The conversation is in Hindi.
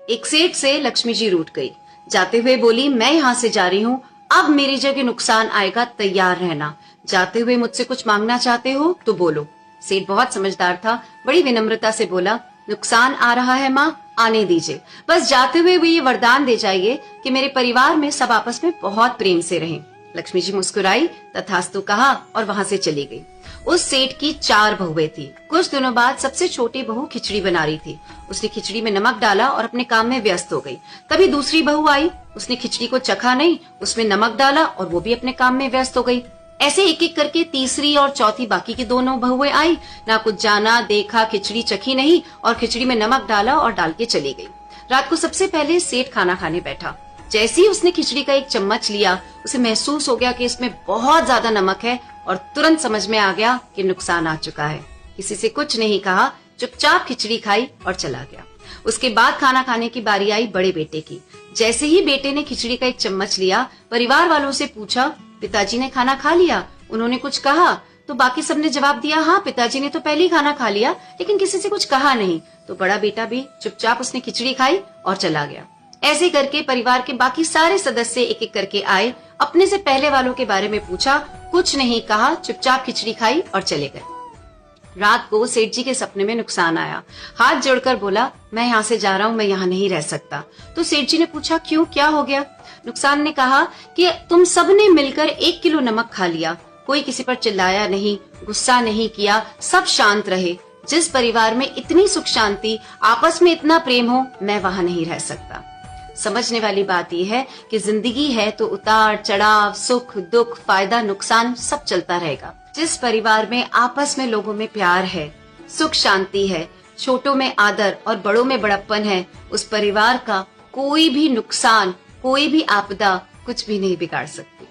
एक सेठ से लक्ष्मी जी रूठ गई। जाते हुए बोली, मैं यहाँ से जा रही हूँ, अब मेरी जगह नुकसान आएगा, तैयार रहना। जाते हुए मुझसे कुछ मांगना चाहते हो तो बोलो। सेठ बहुत समझदार था, बड़ी विनम्रता से बोला, नुकसान आ रहा है माँ, आने दीजिए, बस जाते हुए वो ये वरदान दे जाइए कि मेरे परिवार में सब आपस में बहुत प्रेम से रहें। लक्ष्मी जी मुस्कुराई, तथास्तु कहा और वहां से चली गई। उस सेठ की 4 बहुएं थी। कुछ दिनों बाद सबसे छोटी बहू खिचड़ी बना रही थी। उसने खिचड़ी में नमक डाला और अपने काम में व्यस्त हो गई। तभी दूसरी बहू आई, उसने खिचड़ी को चखा नहीं, उसमें नमक डाला और वो भी अपने काम में व्यस्त हो गई। ऐसे एक एक करके तीसरी और चौथी बाकी की दोनों बहुएं आई, ना कुछ जाना देखा, खिचड़ी चखी नहीं और खिचड़ी में नमक डाला और डाल के चली गई। रात को सबसे पहले सेठ खाना खाने बैठा। जैसे ही उसने खिचड़ी का एक चम्मच लिया, उसे महसूस हो गया कि इसमें बहुत ज्यादा नमक है और तुरंत समझ में आ गया कि नुकसान आ चुका है। किसी से कुछ नहीं कहा, चुपचाप खिचड़ी खाई और चला गया। उसके बाद खाना खाने की बारी आई बड़े बेटे की। जैसे ही बेटे ने खिचड़ी का एक चम्मच लिया, परिवार वालों से पूछा, पिताजी ने खाना खा लिया? उन्होंने कुछ कहा? तो बाकी सबने जवाब दिया, हाँ पिताजी ने तो पहले ही खाना खा लिया, लेकिन किसी से कुछ कहा नहीं। तो बड़ा बेटा भी चुपचाप उसने खिचड़ी खाई और चला गया। ऐसे करके परिवार के बाकी सारे सदस्य एक एक करके आए, अपने से पहले वालों के बारे में पूछा, कुछ नहीं कहा, चुपचाप खिचड़ी खाई और चले गए। रात को सेठ जी के सपने में नुकसान आया। हाथ जोड़कर बोला, मैं यहाँ से जा रहा हूँ, मैं यहाँ नहीं रह सकता। तो सेठ जी ने पूछा, क्यों, क्या हो गया? नुकसान ने कहा कि तुम सबने मिलकर 1 किलो नमक खा लिया, कोई किसी पर चिल्लाया नहीं, गुस्सा नहीं किया, सब शांत रहे। जिस परिवार में इतनी सुख शांति, आपस में इतना प्रेम हो, मैं वहाँ नहीं रह सकता। समझने वाली बात यह है कि जिंदगी है तो उतार चढ़ाव, सुख दुख, फायदा नुकसान सब चलता रहेगा। जिस परिवार में आपस में लोगों में प्यार है, सुख शांति है, छोटों में आदर और बड़ों में बड़प्पन है, उस परिवार का कोई भी नुकसान, कोई भी आपदा कुछ भी नहीं बिगाड़ सकती।